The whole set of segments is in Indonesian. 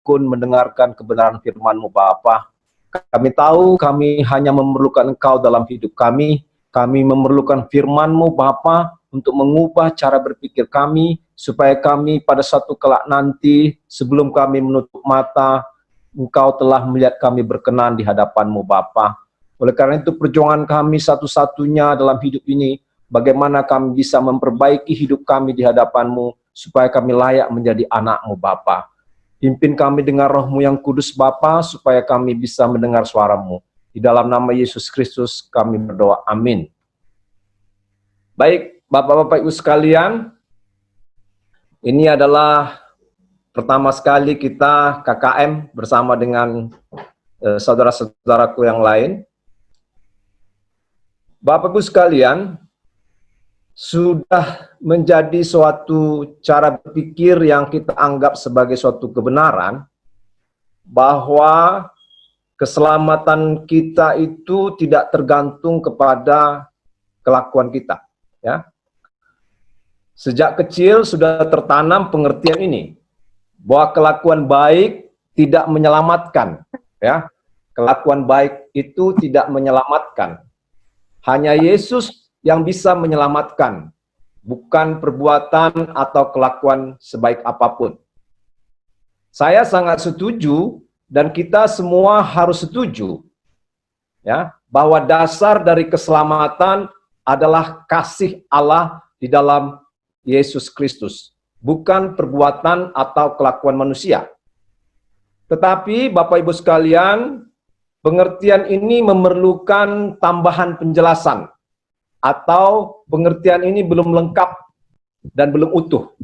tekun mendengarkan kebenaran firman-Mu Bapa. Kami tahu kami hanya memerlukan Engkau dalam hidup kami. Kami memerlukan firman-Mu Bapa untuk mengubah cara berpikir kami, supaya kami pada satu kelak nanti, sebelum kami menutup mata, Engkau telah melihat kami berkenan di hadapan-Mu Bapa. Oleh karena itu perjuangan kami satu-satunya dalam hidup ini, bagaimana kami bisa memperbaiki hidup kami di hadapan-Mu, supaya kami layak menjadi anak-Mu Bapa. Pimpin kami dengan Roh-Mu yang kudus Bapa, supaya kami bisa mendengar suara-Mu. Di dalam nama Yesus Kristus kami berdoa, amin. Baik, Bapak-Bapak Ibu sekalian, ini adalah pertama sekali kita KKM bersama dengan saudara-saudaraku yang lain. Bapak Ibu sekalian, sudah menjadi suatu cara berpikir yang kita anggap sebagai suatu kebenaran, bahwa keselamatan kita itu tidak tergantung kepada kelakuan kita. Ya. Sejak kecil sudah tertanam pengertian ini, bahwa kelakuan baik tidak menyelamatkan. Ya. Kelakuan baik itu tidak menyelamatkan. Hanya Yesus yang bisa menyelamatkan, bukan perbuatan atau kelakuan sebaik apapun. Saya sangat setuju, dan kita semua harus setuju, ya, bahwa dasar dari keselamatan adalah kasih Allah di dalam Yesus Kristus, bukan perbuatan atau kelakuan manusia. Tetapi Bapak Ibu sekalian, pengertian ini memerlukan tambahan penjelasan, atau pengertian ini belum lengkap dan belum utuh.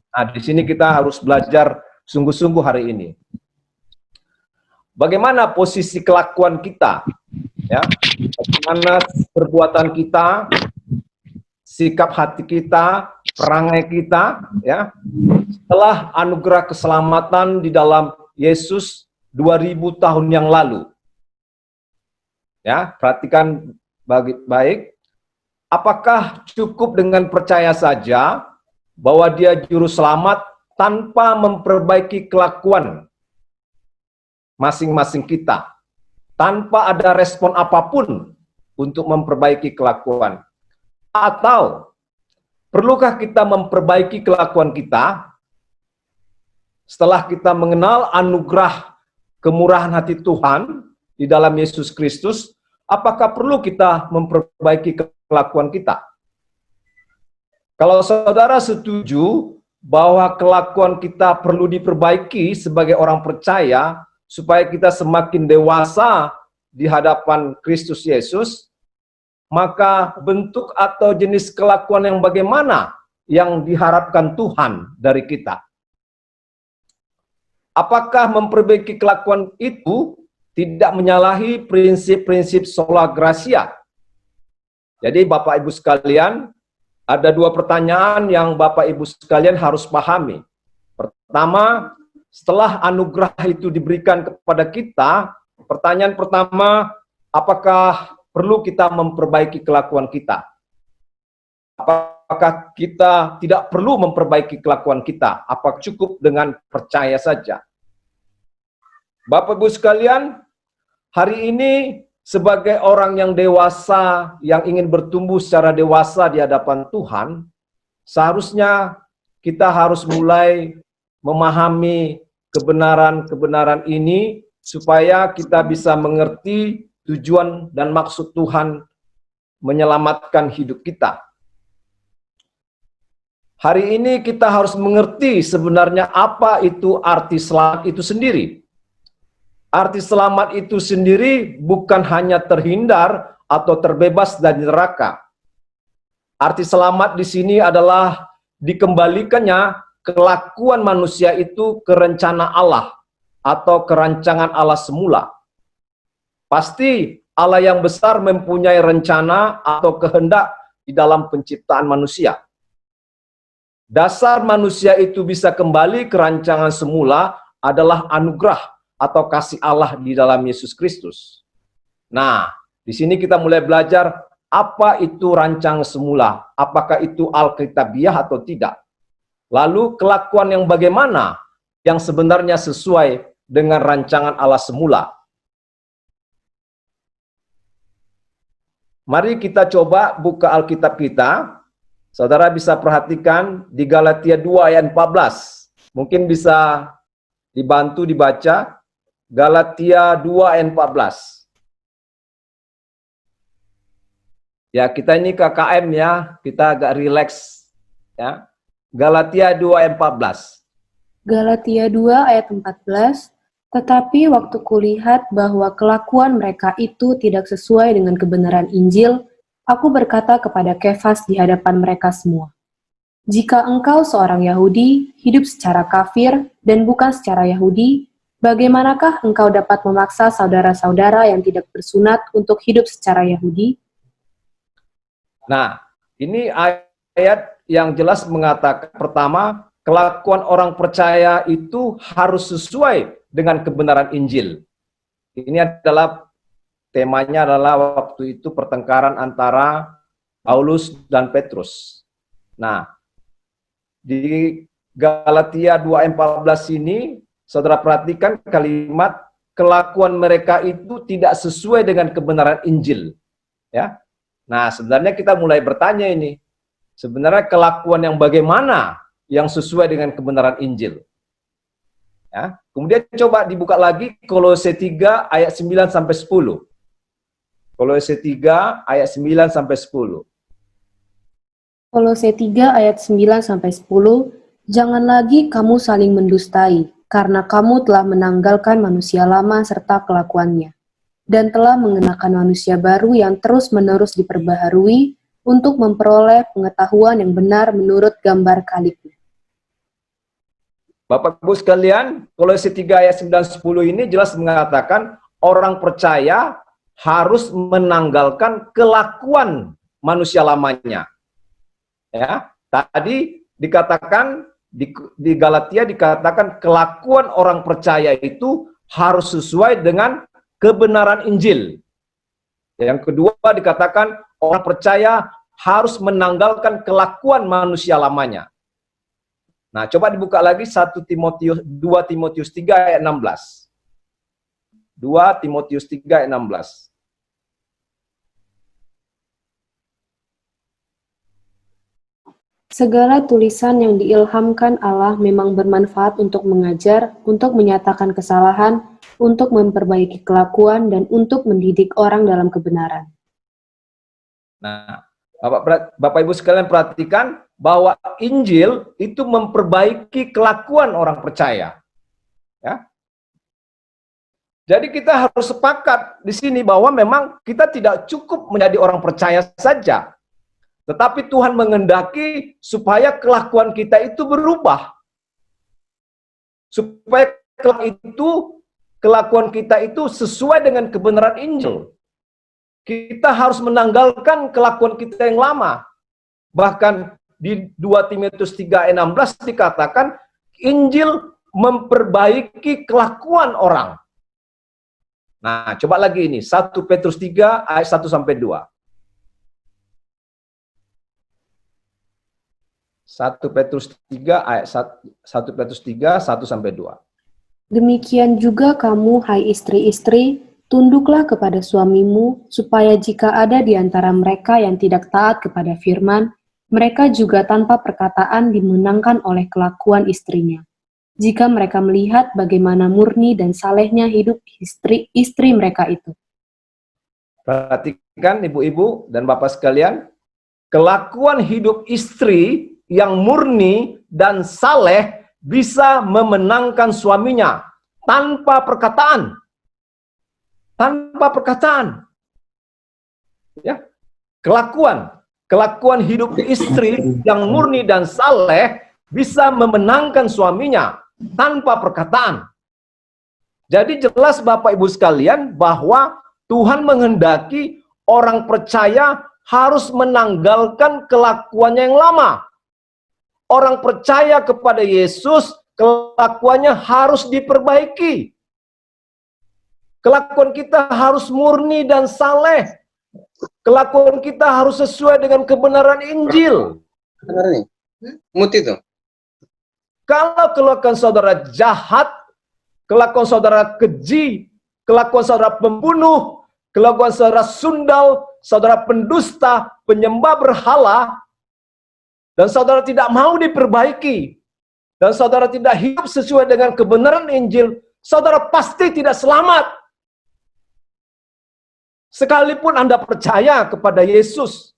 Nah, di sini kita harus belajar sungguh-sungguh hari ini. Bagaimana posisi kelakuan kita? Ya, bagaimana perbuatan kita, sikap hati kita, perangai kita, ya, setelah anugerah keselamatan di dalam Yesus 2000 tahun yang lalu. Ya, perhatikan baik. Apakah cukup dengan percaya saja bahwa Dia juru selamat tanpa memperbaiki kelakuan masing-masing kita, tanpa ada respon apapun untuk memperbaiki kelakuan? Atau perlukah kita memperbaiki kelakuan kita setelah kita mengenal anugerah kemurahan hati Tuhan di dalam Yesus Kristus? Apakah perlu kita memperbaiki kelakuan kita? Kalau saudara setuju bahwa kelakuan kita perlu diperbaiki sebagai orang percaya, supaya kita semakin dewasa di hadapan Kristus Yesus, maka bentuk atau jenis kelakuan yang bagaimana yang diharapkan Tuhan dari kita? Apakah memperbaiki kelakuan itu tidak menyalahi prinsip-prinsip sola gratia? Jadi Bapak Ibu sekalian, ada dua pertanyaan yang Bapak Ibu sekalian harus pahami. Pertama, setelah anugerah itu diberikan kepada kita, pertanyaan pertama, apakah perlu kita memperbaiki kelakuan kita? Apakah kita tidak perlu memperbaiki kelakuan kita? Apa cukup dengan percaya saja? Bapak Ibu sekalian, hari ini sebagai orang yang dewasa, yang ingin bertumbuh secara dewasa di hadapan Tuhan, seharusnya kita harus mulai memahami kebenaran-kebenaran ini, supaya kita bisa mengerti tujuan dan maksud Tuhan menyelamatkan hidup kita. Hari ini kita harus mengerti sebenarnya apa itu arti selamat itu sendiri. Arti selamat itu sendiri bukan hanya terhindar atau terbebas dari neraka. Arti selamat di sini adalah dikembalikannya kelakuan manusia itu ke rencana Allah atau kerancangan Allah semula. Pasti Allah yang besar mempunyai rencana atau kehendak di dalam penciptaan manusia. Dasar manusia itu bisa kembali ke rancangan semula adalah anugerah atau kasih Allah di dalam Yesus Kristus. Nah, di sini kita mulai belajar apa itu rancangan semula, apakah itu alkitabiah atau tidak. Lalu kelakuan yang bagaimana yang sebenarnya sesuai dengan rancangan Allah semula. Mari kita coba buka Alkitab kita. Saudara bisa perhatikan di Galatia 2 ayat 14. Mungkin bisa dibantu dibaca. Galatia 2 ayat 14. Ya, kita ini KKM ya, kita agak rileks ya. Galatia 2 ayat 14. Galatia 2 ayat 14, tetapi waktu kulihat bahwa kelakuan mereka itu tidak sesuai dengan kebenaran Injil, aku berkata kepada Kefas di hadapan mereka semua, jika engkau seorang Yahudi, hidup secara kafir dan bukan secara Yahudi, bagaimanakah engkau dapat memaksa saudara-saudara yang tidak bersunat untuk hidup secara Yahudi? Nah, ini ayat yang jelas mengatakan, pertama, kelakuan orang percaya itu harus sesuai dengan kebenaran Injil. Ini adalah temanya adalah waktu itu pertengkaran antara Paulus dan Petrus. Nah, di Galatia 2:14 ini, saudara perhatikan kalimat kelakuan mereka itu tidak sesuai dengan kebenaran Injil. Ya. Nah, sebenarnya kita mulai bertanya ini, sebenarnya kelakuan yang bagaimana yang sesuai dengan kebenaran Injil. Ya. Kemudian coba dibuka lagi Kolose 3 ayat 9 sampai 10. Kolose 3 ayat 9 sampai 10. Kolose 3 ayat 9 sampai 10, jangan lagi kamu saling mendustai, karena kamu telah menanggalkan manusia lama serta kelakuannya, dan telah mengenakan manusia baru yang terus-menerus diperbaharui untuk memperoleh pengetahuan yang benar menurut gambar kaliknya. Bapak Ibu sekalian, Kolose 3 ayat 9-10 ini jelas mengatakan orang percaya harus menanggalkan kelakuan manusia lamanya. Ya, tadi dikatakan di Galatia dikatakan kelakuan orang percaya itu harus sesuai dengan kebenaran Injil. Yang kedua dikatakan orang percaya harus menanggalkan kelakuan manusia lamanya. Nah, coba dibuka lagi 2 Timotius 3 ayat 16. 2 Timotius 3 ayat 16. Segala tulisan yang diilhamkan Allah memang bermanfaat untuk mengajar, untuk menyatakan kesalahan, untuk memperbaiki kelakuan, dan untuk mendidik orang dalam kebenaran. Nah, Bapak Ibu sekalian perhatikan bahwa Injil itu memperbaiki kelakuan orang percaya. Ya. Jadi kita harus sepakat di sini bahwa memang kita tidak cukup menjadi orang percaya saja. Tetapi Tuhan menghendaki supaya kelakuan kita itu berubah. Supaya kelakuan kita itu sesuai dengan kebenaran Injil. Kita harus menanggalkan kelakuan kita yang lama. Bahkan di 2 Timotius 3 ayat 16 dikatakan Injil memperbaiki kelakuan orang. Nah, coba lagi ini 1 Petrus 3 ayat 1 sampai 2. 1 Petrus 3 ayat 1 Petrus 3 1 sampai 2. Demikian juga kamu, hai istri-istri, tunduklah kepada suamimu, supaya jika ada di antara mereka yang tidak taat kepada firman, mereka juga tanpa perkataan dimenangkan oleh kelakuan istrinya. Jika mereka melihat bagaimana murni dan salehnya hidup istri mereka itu. Perhatikan ibu-ibu dan bapak sekalian, kelakuan hidup istri yang murni dan saleh bisa memenangkan suaminya tanpa perkataan. Tanpa perkataan. Ya. Kelakuan hidup istri yang murni dan saleh bisa memenangkan suaminya tanpa perkataan. Jadi jelas Bapak Ibu sekalian bahwa Tuhan menghendaki orang percaya harus menanggalkan kelakuannya yang lama. Orang percaya kepada Yesus, kelakuannya harus diperbaiki. Kelakuan kita harus murni dan saleh. Kelakuan kita harus sesuai dengan kebenaran Injil. Benar nih. Mut itu. Kalau kelakuan saudara jahat, kelakuan saudara keji, kelakuan saudara pembunuh, kelakuan saudara sundal, saudara pendusta, penyembah berhala, dan saudara tidak mau diperbaiki, dan saudara tidak hidup sesuai dengan kebenaran Injil, saudara pasti tidak selamat. Sekalipun Anda percaya kepada Yesus.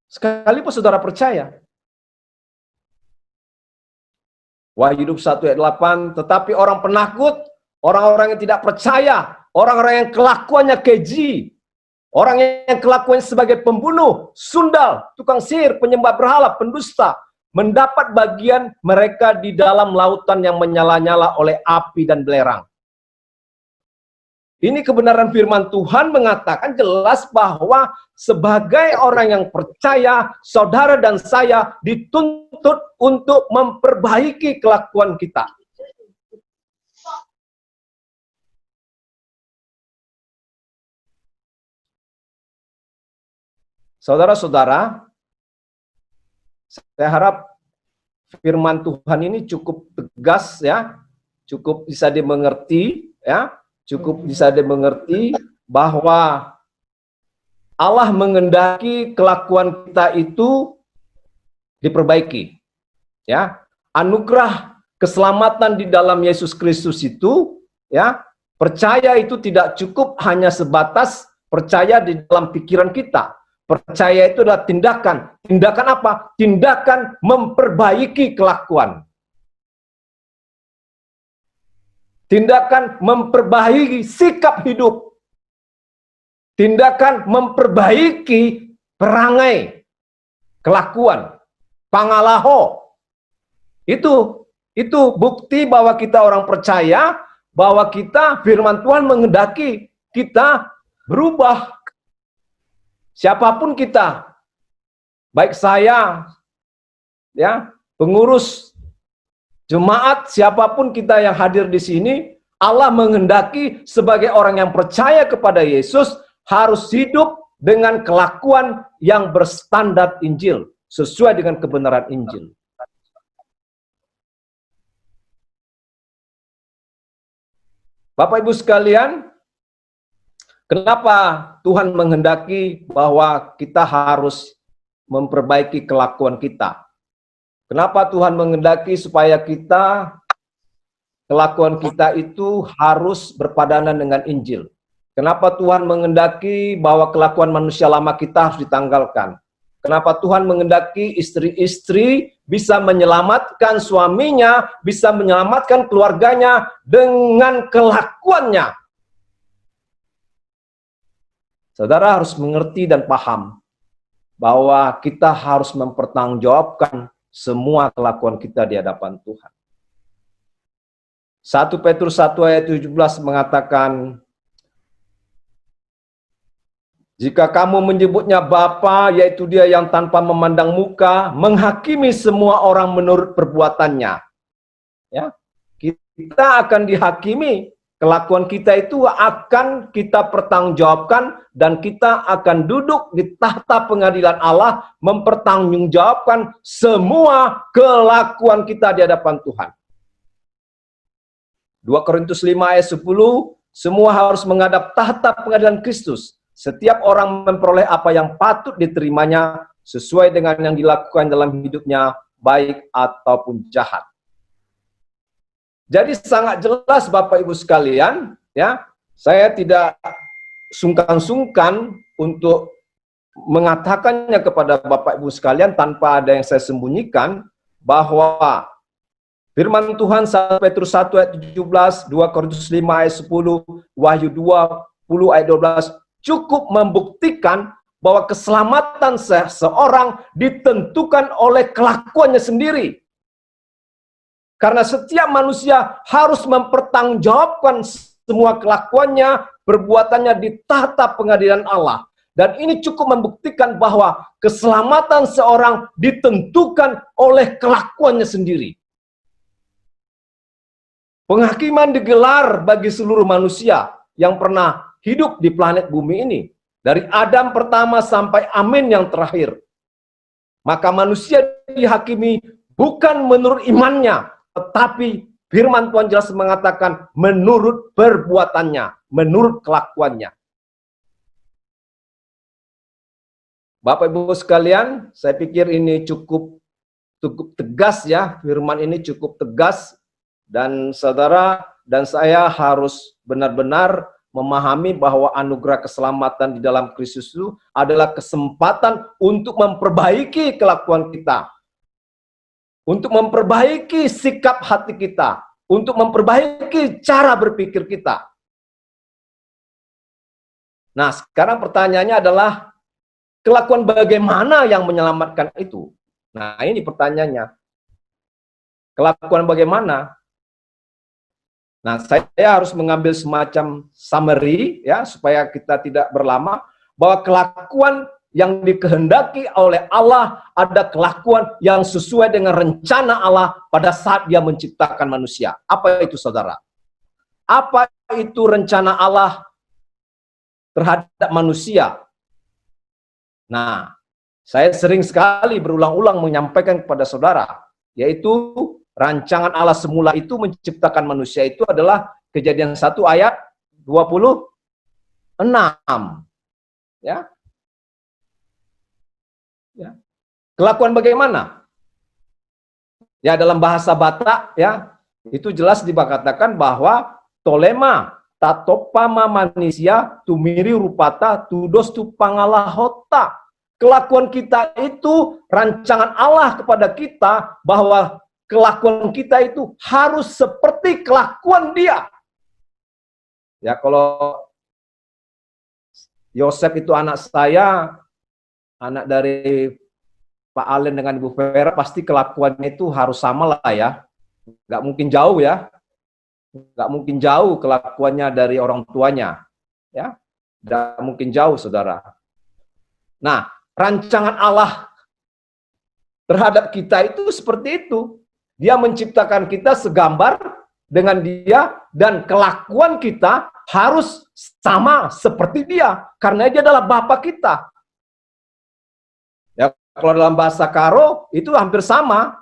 Sekalipun saudara percaya. Wahyu 1 ayat 8, tetapi orang penakut, orang-orang yang tidak percaya, orang-orang yang kelakuannya keji, orang yang kelakuannya sebagai pembunuh, sundal, tukang sihir, penyembah berhala, pendusta, mendapat bagian mereka di dalam lautan yang menyala-nyala oleh api dan belerang. Ini kebenaran firman Tuhan mengatakan jelas bahwa sebagai orang yang percaya, saudara dan saya dituntut untuk memperbaiki kelakuan kita. Saudara-saudara, saya harap firman Tuhan ini cukup tegas ya, cukup bisa dimengerti ya. Cukup bisa dimengerti bahwa Allah menghendaki kelakuan kita itu diperbaiki. Ya, anugerah keselamatan di dalam Yesus Kristus itu, ya, percaya itu tidak cukup hanya sebatas percaya di dalam pikiran kita. Percaya itu adalah tindakan. Tindakan apa? Tindakan memperbaiki kelakuan. Tindakan memperbaiki sikap hidup. Tindakan memperbaiki perangai, kelakuan, pangalaho. Itu bukti bahwa kita orang percaya, bahwa kita firman Tuhan menghendaki kita berubah. Siapapun kita, baik saya, ya, pengurus jemaat, siapapun kita yang hadir di sini, Allah menghendaki sebagai orang yang percaya kepada Yesus harus hidup dengan kelakuan yang berstandar Injil, sesuai dengan kebenaran Injil. Bapak Ibu sekalian, kenapa Tuhan menghendaki bahwa kita harus memperbaiki kelakuan kita? Kenapa Tuhan menghendaki supaya kelakuan kita itu harus berpadanan dengan Injil? Kenapa Tuhan menghendaki bahwa kelakuan manusia lama kita harus ditanggalkan? Kenapa Tuhan menghendaki istri-istri bisa menyelamatkan suaminya, bisa menyelamatkan keluarganya dengan kelakuannya? Saudara harus mengerti dan paham bahwa kita harus mempertanggungjawabkan semua kelakuan kita di hadapan Tuhan. 1 Petrus 1 ayat 17 mengatakan, jika kamu menyebutnya Bapa, yaitu Dia yang tanpa memandang muka, menghakimi semua orang menurut perbuatannya. Ya, kita akan dihakimi. Kelakuan kita itu akan kita pertanggungjawabkan dan kita akan duduk di tahta pengadilan Allah mempertanggungjawabkan semua kelakuan kita di hadapan Tuhan. 2 Korintus 5 ayat 10, semua harus menghadap tahta pengadilan Kristus. Setiap orang memperoleh apa yang patut diterimanya sesuai dengan yang dilakukan dalam hidupnya, baik ataupun jahat. Jadi sangat jelas Bapak Ibu sekalian, ya, saya tidak sungkan-sungkan untuk mengatakannya kepada Bapak Ibu sekalian tanpa ada yang saya sembunyikan, bahwa firman Tuhan 1 Petrus 1 ayat 17, 2 Korintus 5 ayat 10, Wahyu 20 ayat 12 cukup membuktikan bahwa keselamatan seseorang ditentukan oleh kelakuannya sendiri. Karena setiap manusia harus mempertanggungjawabkan semua kelakuannya, perbuatannya di tahta pengadilan Allah. Dan ini cukup membuktikan bahwa keselamatan seorang ditentukan oleh kelakuannya sendiri. Penghakiman digelar bagi seluruh manusia yang pernah hidup di planet bumi ini. Dari Adam pertama sampai Amin yang terakhir. Maka manusia dihakimi bukan menurut imannya, tetapi firman Tuhan jelas mengatakan menurut perbuatannya, menurut kelakuannya. Bapak Ibu sekalian, saya pikir ini cukup tegas ya, firman ini cukup tegas, dan saudara dan saya harus benar-benar memahami bahwa anugerah keselamatan di dalam Kristus itu adalah kesempatan untuk memperbaiki kelakuan kita, untuk memperbaiki sikap hati kita, untuk memperbaiki cara berpikir kita. Nah, sekarang pertanyaannya adalah kelakuan bagaimana yang menyelamatkan itu? Nah, ini pertanyaannya. Kelakuan bagaimana? Nah, saya harus mengambil semacam summary ya supaya kita tidak berlama, bahwa kelakuan yang dikehendaki oleh Allah ada kelakuan yang sesuai dengan rencana Allah pada saat Dia menciptakan manusia. Apa itu, saudara? Apa itu rencana Allah terhadap manusia? Nah, saya sering sekali berulang-ulang menyampaikan kepada saudara, yaitu rancangan Allah semula itu menciptakan manusia itu adalah Kejadian 1 ayat 26. Ya. Ya. Kelakuan bagaimana? Ya, dalam bahasa Batak ya, itu jelas dikatakan bahwa tolema tatopama manusia tumiri rupata tudos tu pangalahota. Kelakuan kita itu rancangan Allah kepada kita, bahwa kelakuan kita itu harus seperti kelakuan Dia. Ya, kalau Yosef itu anak saya, anak dari Pak Alen dengan Ibu Vera, pasti kelakuannya itu harus sama lah ya. Nggak mungkin jauh ya. Nggak mungkin jauh kelakuannya dari orang tuanya. Ya, nggak mungkin jauh, saudara. Nah, rancangan Allah terhadap kita itu seperti itu. Dia menciptakan kita segambar dengan Dia, dan kelakuan kita harus sama seperti Dia, karena Dia adalah Bapa kita. Ya, kalau dalam bahasa Karo itu hampir sama.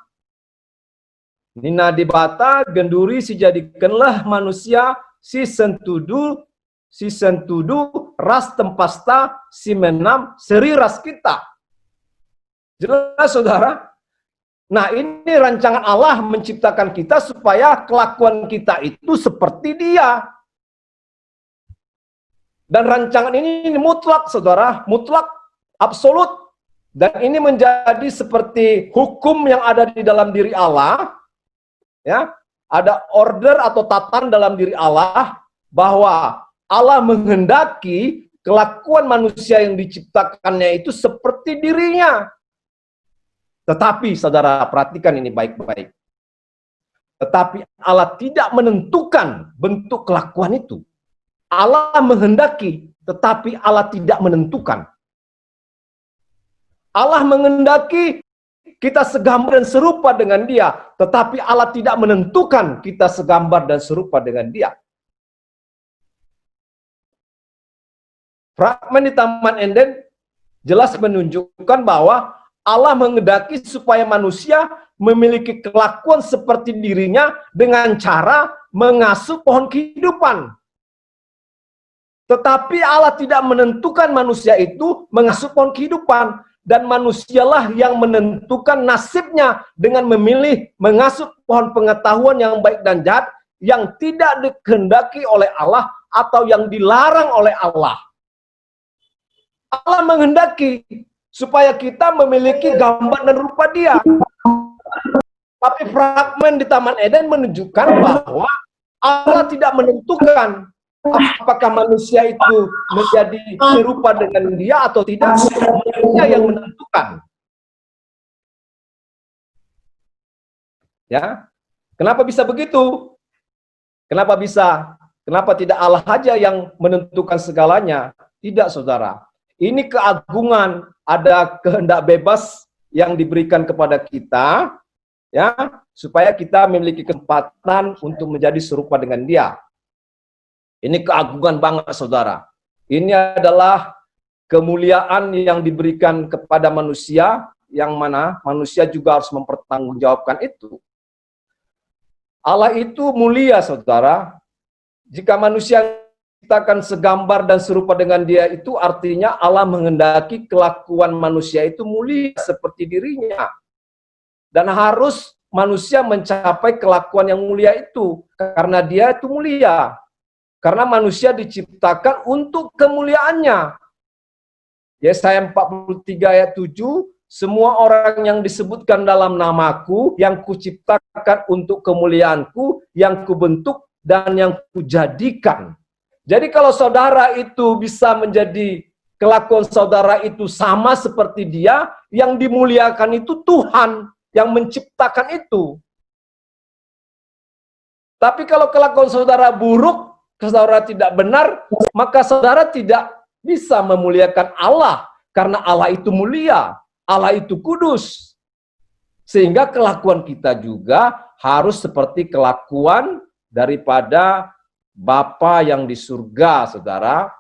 Nina dibata genduri si jadikanlah manusia si sentudu ras tempasta si menam seri ras kita. Jelas, saudara? Nah, ini rancangan Allah menciptakan kita supaya kelakuan kita itu seperti Dia. Dan rancangan ini mutlak, saudara, mutlak, absolut. Dan ini menjadi seperti hukum yang ada di dalam diri Allah. Ya, ada order atau tataran dalam diri Allah, bahwa Allah menghendaki kelakuan manusia yang diciptakannya itu seperti dirinya. Tetapi, saudara, perhatikan ini baik-baik. Tetapi Allah tidak menentukan bentuk kelakuan itu. Allah menghendaki, tetapi Allah tidak menentukan. Allah menghendaki kita segambar dan serupa dengan Dia, tetapi Allah tidak menentukan kita segambar dan serupa dengan Dia. Fragmen di Taman Eden jelas menunjukkan bahwa Allah menghendaki supaya manusia memiliki kelakuan seperti dirinya dengan cara mengasuh pohon kehidupan. Tetapi Allah tidak menentukan manusia itu mengasuh pohon kehidupan, dan manusialah yang menentukan nasibnya dengan memilih mengasuh pohon pengetahuan yang baik dan jahat yang tidak dikehendaki oleh Allah atau yang dilarang oleh Allah. Allah menghendaki supaya kita memiliki gambar dan rupa Dia. Tapi fragmen di Taman Eden menunjukkan bahwa Allah tidak menentukan apakah manusia itu menjadi serupa dengan Dia atau tidak. Manusia yang menentukan. Ya, kenapa bisa begitu? Kenapa bisa? Kenapa tidak Allah saja yang menentukan segalanya? Tidak, saudara. Ini keagungan, ada kehendak bebas yang diberikan kepada kita, ya, supaya kita memiliki kesempatan untuk menjadi serupa dengan Dia. Ini keagungan banget, saudara. Ini adalah kemuliaan yang diberikan kepada manusia yang mana manusia juga harus mempertanggungjawabkan itu. Allah itu mulia, saudara. Jika manusia diciptakan segambar dan serupa dengan Dia, itu artinya Allah menghendaki kelakuan manusia itu mulia seperti dirinya. Dan harus manusia mencapai kelakuan yang mulia itu, karena Dia itu mulia. Karena manusia diciptakan untuk kemuliaannya. Yesaya 43 ayat 7, semua orang yang disebutkan dalam namaku, yang kuciptakan untuk kemuliaanku, yang kubentuk dan yang kujadikan. Jadi kalau saudara itu bisa menjadi kelakuan saudara itu sama seperti Dia, yang dimuliakan itu Tuhan yang menciptakan itu. Tapi kalau kelakuan saudara buruk, saudara tidak benar, maka saudara tidak bisa memuliakan Allah, karena Allah itu mulia, Allah itu kudus. Sehingga kelakuan kita juga harus seperti kelakuan daripada Bapa yang di surga, saudara.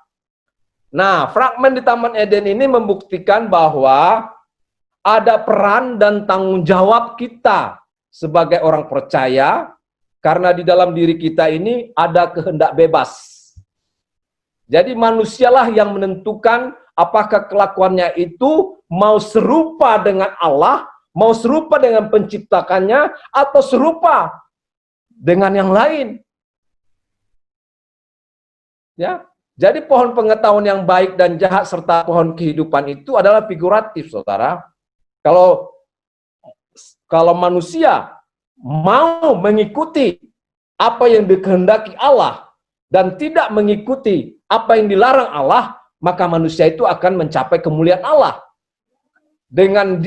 Nah, fragmen di Taman Eden ini membuktikan bahwa ada peran dan tanggung jawab kita sebagai orang percaya, karena di dalam diri kita ini ada kehendak bebas. Jadi manusialah yang menentukan apakah kelakuannya itu mau serupa dengan Allah, mau serupa dengan penciptakannya, atau serupa dengan yang lain. Ya, jadi pohon pengetahuan yang baik dan jahat serta pohon kehidupan itu adalah figuratif, saudara. Kalau manusia mau mengikuti apa yang dikehendaki Allah dan tidak mengikuti apa yang dilarang Allah, maka manusia itu akan mencapai kemuliaan Allah. Dengan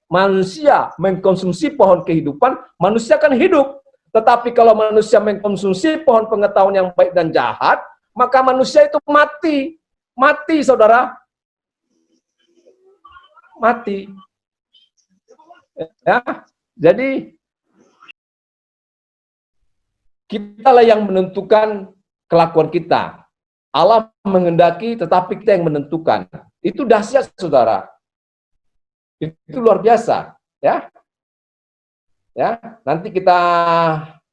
manusia mengkonsumsi pohon kehidupan, manusia akan hidup. Tetapi kalau manusia mengkonsumsi pohon pengetahuan yang baik dan jahat, maka manusia itu mati. Mati, saudara. Mati. Ya, jadi kitalah yang menentukan kelakuan kita. Allah menghendaki, tetapi kita yang menentukan. Itu dahsyat, saudara. Itu luar biasa, ya. Ya, nanti kita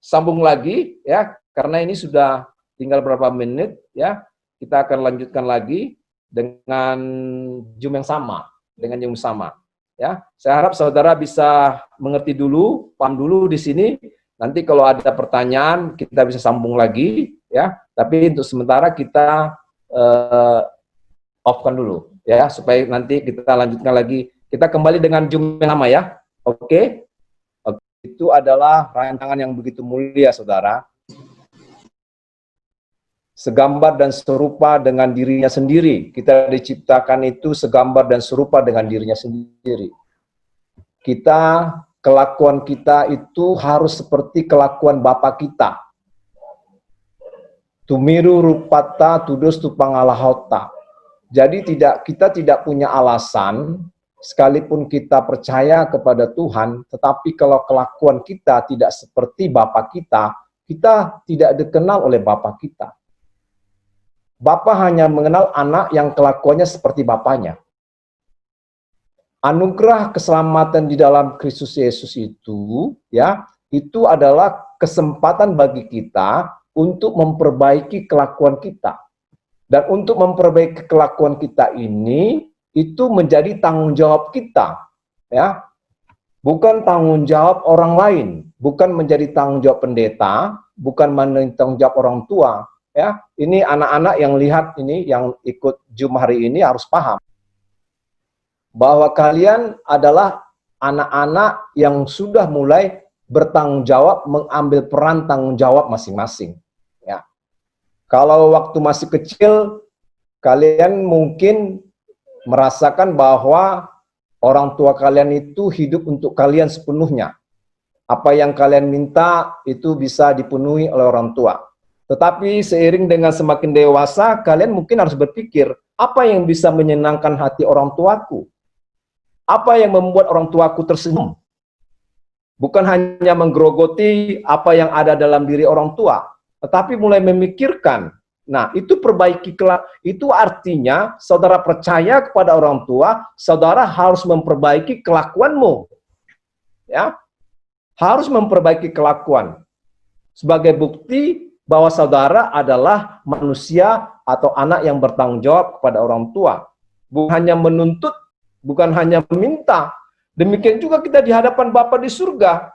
sambung lagi, ya, karena ini sudah tinggal berapa menit, ya. Kita akan lanjutkan lagi dengan Zoom yang sama, ya. Saya harap saudara bisa mengerti dulu, paham dulu di sini. Nanti kalau ada pertanyaan, kita bisa sambung lagi, ya. Tapi untuk sementara kita off-kan dulu, ya, supaya nanti kita lanjutkan lagi. Kita kembali dengan Zoom yang sama, ya. Oke? Itu adalah rancangan yang begitu mulia, saudara. Segambar dan serupa dengan dirinya sendiri. Kita diciptakan itu segambar dan serupa dengan dirinya sendiri. Kelakuan kita itu harus seperti kelakuan Bapa kita. Tumiru rupata tudus tupangalahota. Jadi kita tidak punya alasan, sekalipun kita percaya kepada Tuhan, tetapi kalau kelakuan kita tidak seperti Bapa kita, kita tidak dikenal oleh Bapa kita. Bapa hanya mengenal anak yang kelakuannya seperti bapanya. Anugerah keselamatan di dalam Kristus Yesus itu, ya, itu adalah kesempatan bagi kita untuk memperbaiki kelakuan kita. Dan untuk memperbaiki kelakuan kita ini, itu menjadi tanggung jawab kita, ya. Bukan tanggung jawab orang lain, bukan menjadi tanggung jawab pendeta, bukan menjadi tanggung jawab orang tua, ya. Ini anak-anak yang lihat ini, yang ikut Zoom hari ini harus paham bahwa kalian adalah anak-anak yang sudah mulai bertanggung jawab, mengambil peran tanggung jawab masing-masing. Ya. Kalau waktu masih kecil, kalian mungkin merasakan bahwa orang tua kalian itu hidup untuk kalian sepenuhnya. Apa yang kalian minta itu bisa dipenuhi oleh orang tua. Tetapi seiring dengan semakin dewasa, kalian mungkin harus berpikir, apa yang bisa menyenangkan hati orang tuaku? Apa yang membuat orang tuaku tersenyum? Bukan hanya menggerogoti apa yang ada dalam diri orang tua, tetapi mulai memikirkan Nah, itu itu artinya saudara percaya kepada orang tua, saudara harus memperbaiki kelakuanmu. Ya, harus memperbaiki kelakuan sebagai bukti bahwa saudara adalah manusia atau anak yang bertanggung jawab kepada orang tua. Bukan hanya menuntut, bukan hanya meminta. Demikian juga kita di hadapan Bapa di surga.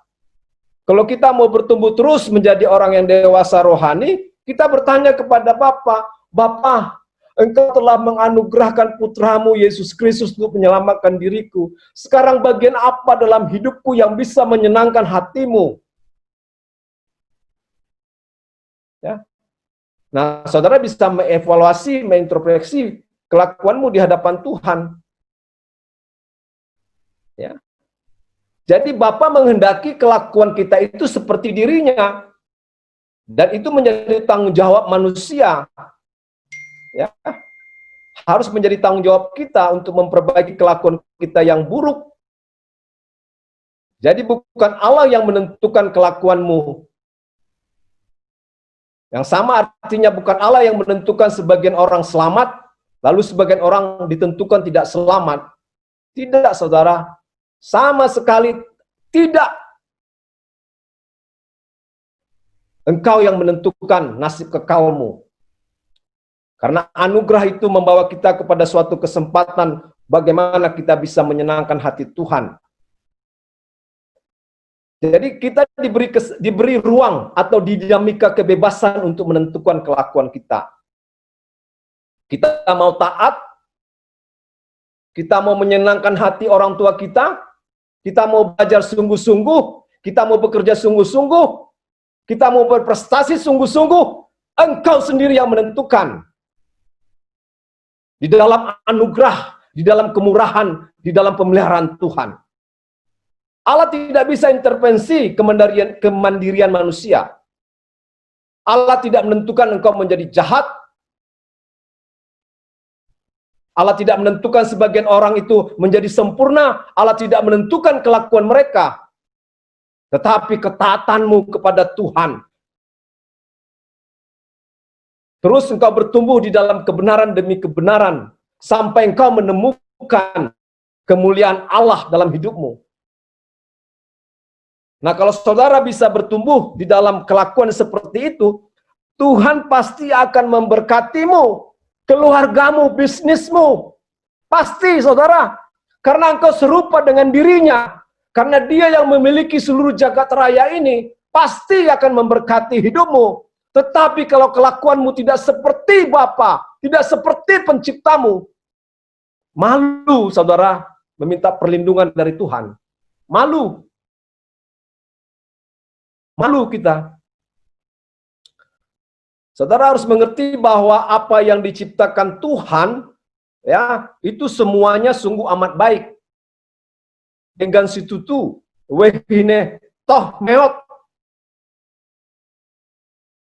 Kalau kita mau bertumbuh terus menjadi orang yang dewasa rohani, kita bertanya kepada Bapa, Bapa, Engkau telah menganugerahkan putramu Yesus Kristus untuk menyelamatkan diriku. Sekarang bagian apa dalam hidupku yang bisa menyenangkan hatimu? Ya. Nah, saudara bisa mengevaluasi, mengintrospeksi kelakuanmu di hadapan Tuhan. Ya. Jadi Bapa menghendaki kelakuan kita itu seperti dirinya. Dan itu menjadi tanggung jawab manusia. Ya. Harus menjadi tanggung jawab kita untuk memperbaiki kelakuan kita yang buruk. Jadi bukan Allah yang menentukan kelakuanmu. Yang sama artinya bukan Allah yang menentukan sebagian orang selamat, lalu sebagian orang ditentukan tidak selamat. Tidak, saudara. Sama sekali tidak. Engkau yang menentukan nasib kekalmu. Karena anugerah itu membawa kita kepada suatu kesempatan bagaimana kita bisa menyenangkan hati Tuhan. Jadi kita diberi ruang atau dinamika kebebasan untuk menentukan kelakuan kita. Kita mau taat, kita mau menyenangkan hati orang tua kita mau belajar sungguh-sungguh, kita mau bekerja sungguh-sungguh, kita mau berprestasi sungguh-sungguh, engkau sendiri yang menentukan. Di dalam anugerah, di dalam kemurahan, di dalam pemeliharaan Tuhan. Allah tidak bisa intervensi kemandirian manusia. Allah tidak menentukan engkau menjadi jahat. Allah tidak menentukan sebagian orang itu menjadi sempurna. Allah tidak menentukan kelakuan mereka. Tetapi ketaatanmu kepada Tuhan. Terus engkau bertumbuh di dalam kebenaran demi kebenaran. Sampai engkau menemukan kemuliaan Allah dalam hidupmu. Nah, kalau saudara bisa bertumbuh di dalam kelakuan seperti itu, Tuhan pasti akan memberkatimu, keluargamu, bisnismu. Pasti, saudara. Karena engkau serupa dengan dirinya. Karena dia yang memiliki seluruh jagat raya ini, pasti akan memberkati hidupmu. Tetapi kalau kelakuanmu tidak seperti Bapa, tidak seperti penciptamu, malu, saudara, meminta perlindungan dari Tuhan. Malu. Malu kita. Saudara harus mengerti bahwa apa yang diciptakan Tuhan, ya, itu semuanya sungguh amat baik. Dengan situtu, wehine, toh meot.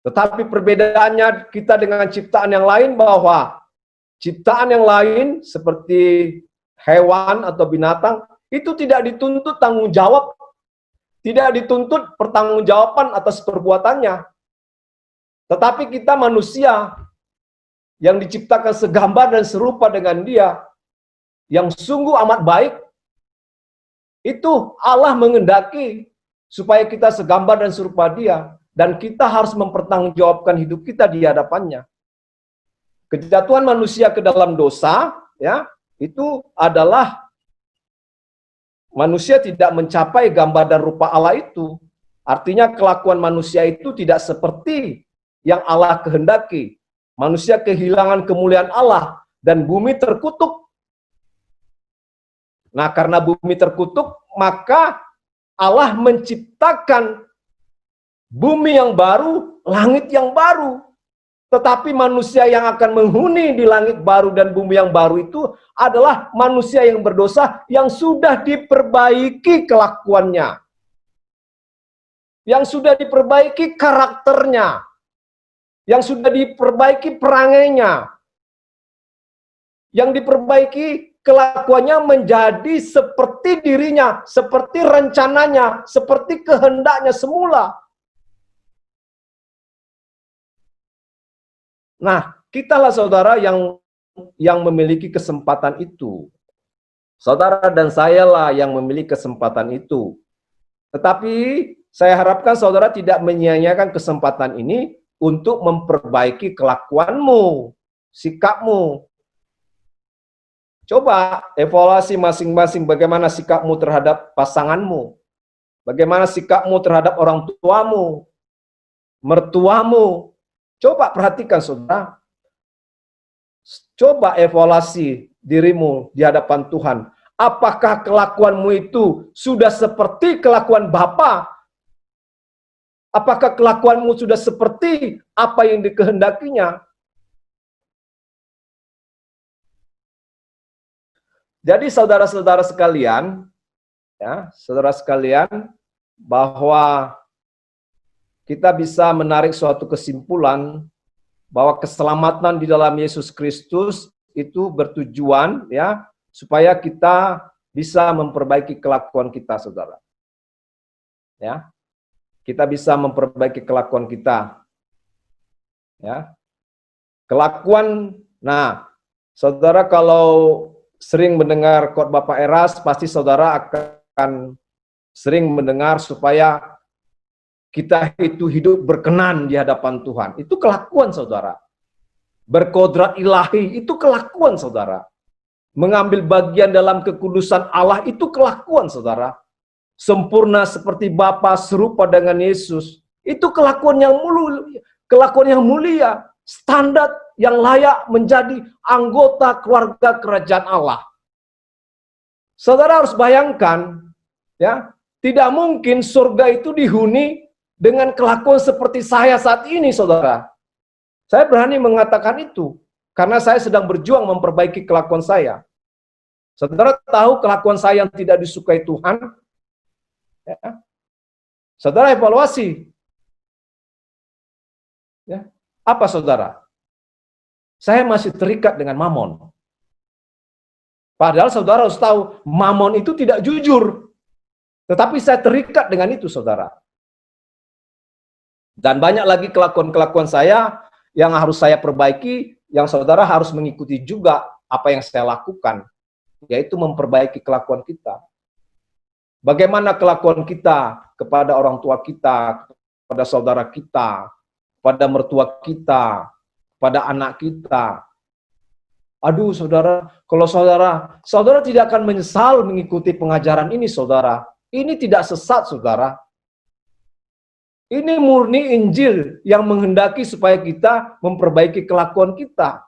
Tetapi perbedaannya kita dengan ciptaan yang lain bahwa ciptaan yang lain seperti hewan atau binatang itu tidak dituntut tanggung jawab. Tidak dituntut pertanggungjawaban atas perbuatannya. Tetapi kita manusia yang diciptakan segambar dan serupa dengan Dia, yang sungguh amat baik, itu Allah menghendaki supaya kita segambar dan serupa Dia, dan kita harus mempertanggungjawabkan hidup kita di hadapannya. Kejatuhan manusia ke dalam dosa, ya, itu adalah manusia tidak mencapai gambar dan rupa Allah itu. Artinya kelakuan manusia itu tidak seperti yang Allah kehendaki. Manusia kehilangan kemuliaan Allah dan bumi terkutuk. Nah, karena bumi terkutuk, maka Allah menciptakan bumi yang baru, langit yang baru. Tetapi manusia yang akan menghuni di langit baru dan bumi yang baru itu adalah manusia yang berdosa yang sudah diperbaiki kelakuannya. Yang sudah diperbaiki karakternya. Yang sudah diperbaiki perangainya. Yang diperbaiki kelakuannya menjadi seperti dirinya, seperti rencananya, seperti kehendaknya semula. Nah, kitalah saudara yang memiliki kesempatan itu. Saudara dan saya lah yang memiliki kesempatan itu. Tetapi saya harapkan saudara tidak menyia-nyiakan kesempatan ini untuk memperbaiki kelakuanmu, sikapmu. Coba evaluasi masing-masing bagaimana sikapmu terhadap pasanganmu, bagaimana sikapmu terhadap orang tuamu, mertuamu. Coba perhatikan saudara. Coba evaluasi dirimu di hadapan Tuhan. Apakah kelakuanmu itu sudah seperti kelakuan Bapa? Apakah kelakuanmu sudah seperti apa yang dikehendakinya? Jadi saudara-saudara sekalian, ya, saudara sekalian, bahwa kita bisa menarik suatu kesimpulan bahwa keselamatan di dalam Yesus Kristus itu bertujuan ya supaya kita bisa memperbaiki kelakuan kita, saudara. Ya, kita bisa memperbaiki kelakuan kita. Ya, kelakuan. Nah, saudara kalau sering mendengar khotbah Pak Eras, pasti saudara akan sering mendengar supaya kita itu hidup berkenan di hadapan Tuhan. Itu kelakuan saudara. Berkodrat ilahi, itu kelakuan saudara. Mengambil bagian dalam kekudusan Allah, itu kelakuan saudara. Sempurna seperti Bapa, serupa dengan Yesus. Itu kelakuan yang mulia. Standar yang layak menjadi anggota keluarga kerajaan Allah. Saudara harus bayangkan, ya, tidak mungkin surga itu dihuni dengan kelakuan seperti saya saat ini, saudara. Saya berani mengatakan itu, karena saya sedang berjuang memperbaiki kelakuan saya. Saudara tahu kelakuan saya yang tidak disukai Tuhan? Ya. Saudara evaluasi. Ya. Apa saudara? Saya masih terikat dengan mamon. Padahal saudara harus tahu, mamon itu tidak jujur. Tetapi saya terikat dengan itu, saudara. Dan banyak lagi kelakuan-kelakuan saya yang harus saya perbaiki, yang saudara harus mengikuti juga apa yang saya lakukan, yaitu memperbaiki kelakuan kita. Bagaimana kelakuan kita kepada orang tua kita, kepada saudara kita, pada mertua kita, pada anak kita. Aduh saudara, kalau saudara tidak akan menyesal mengikuti pengajaran ini saudara. Ini tidak sesat saudara. Ini murni Injil yang menghendaki supaya kita memperbaiki kelakuan kita.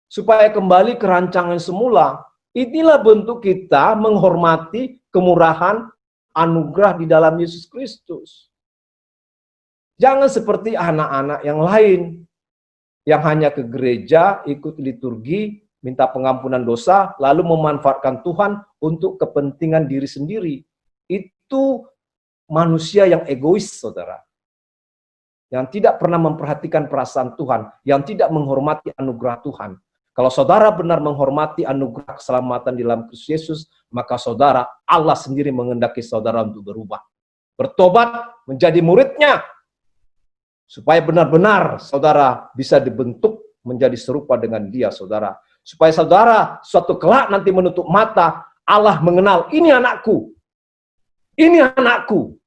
Supaya kembali ke rancangan semula. Inilah bentuk kita menghormati kemurahan anugerah di dalam Yesus Kristus. Jangan seperti anak-anak yang lain yang hanya ke gereja, ikut liturgi, minta pengampunan dosa, lalu memanfaatkan Tuhan untuk kepentingan diri sendiri. Itu manusia yang egois, saudara. Yang tidak pernah memperhatikan perasaan Tuhan, yang tidak menghormati anugerah Tuhan. Kalau saudara benar menghormati anugerah keselamatan di dalam Kristus Yesus, maka saudara, Allah sendiri menghendaki saudara untuk berubah. Bertobat menjadi muridnya, supaya benar-benar saudara bisa dibentuk menjadi serupa dengan dia, saudara. Supaya saudara suatu kelak nanti menutup mata, Allah mengenal, ini anakku, ini anakku,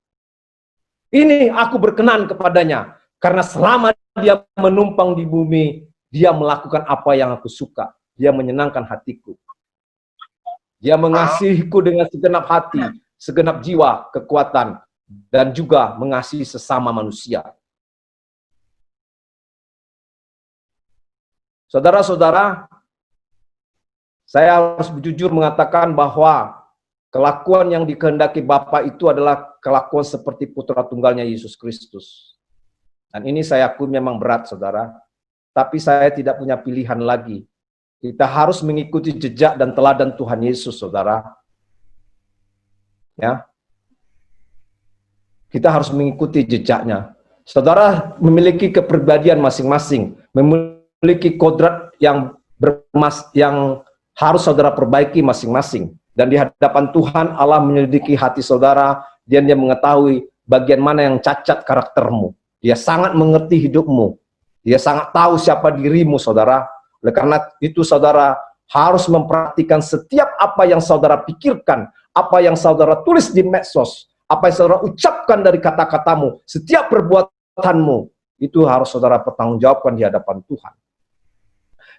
ini aku berkenan kepadanya. Karena selama dia menumpang di bumi, dia melakukan apa yang aku suka. Dia menyenangkan hatiku. Dia mengasihiku dengan segenap hati, segenap jiwa, kekuatan, dan juga mengasihi sesama manusia. Saudara-saudara, saya harus jujur mengatakan bahwa kelakuan yang dikehendaki Bapa itu adalah kelakuan seperti putra tunggalnya Yesus Kristus. Dan ini saya akui memang berat, saudara. Tapi saya tidak punya pilihan lagi. Kita harus mengikuti jejak dan teladan Tuhan Yesus, saudara. Ya, kita harus mengikuti jejaknya. Saudara memiliki kepribadian masing-masing, memiliki kodrat yang harus saudara perbaiki masing-masing. Dan di hadapan Tuhan, Allah menyelidiki hati saudara, dan dia mengetahui bagian mana yang cacat karaktermu. Dia sangat mengerti hidupmu. Dia sangat tahu siapa dirimu, saudara. Oleh karena itu, saudara harus memperhatikan setiap apa yang saudara pikirkan, apa yang saudara tulis di medsos, apa yang saudara ucapkan dari kata-katamu, setiap perbuatanmu, itu harus saudara pertanggungjawabkan di hadapan Tuhan.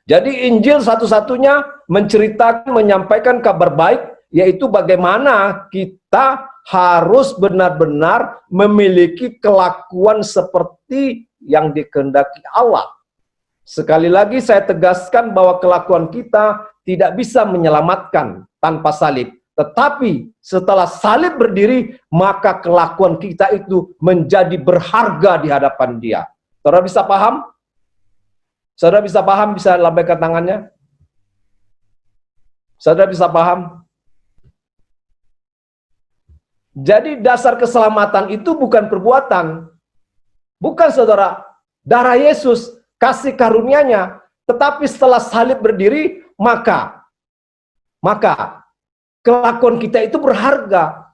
Jadi Injil satu-satunya menceritakan, menyampaikan kabar baik, yaitu bagaimana kita harus benar-benar memiliki kelakuan seperti yang dikehendaki Allah. Sekali lagi saya tegaskan bahwa kelakuan kita tidak bisa menyelamatkan tanpa salib. Tetapi setelah salib berdiri, maka kelakuan kita itu menjadi berharga di hadapan Dia. Saudara bisa paham? Saudara bisa paham? Bisa lambaikan tangannya? Saudara bisa paham? Jadi dasar keselamatan itu bukan perbuatan. Bukan, saudara. Darah Yesus, kasih karunia-Nya. Tetapi setelah salib berdiri, maka kelakuan kita itu berharga.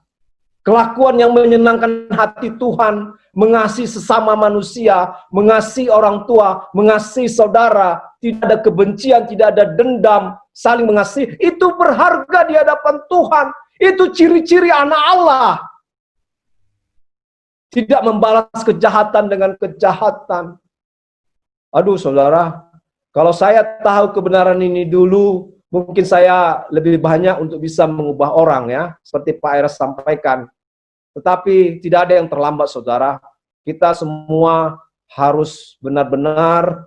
Kelakuan yang menyenangkan hati Tuhan, mengasihi sesama manusia, mengasihi orang tua, mengasihi saudara, tidak ada kebencian, tidak ada dendam, saling mengasihi, itu berharga di hadapan Tuhan. Itu ciri-ciri anak Allah. Tidak membalas kejahatan dengan kejahatan. Aduh, saudara, kalau saya tahu kebenaran ini dulu, mungkin saya lebih banyak untuk bisa mengubah orang, ya, seperti Pak Eras sampaikan. Tetapi tidak ada yang terlambat, saudara. Kita semua harus benar-benar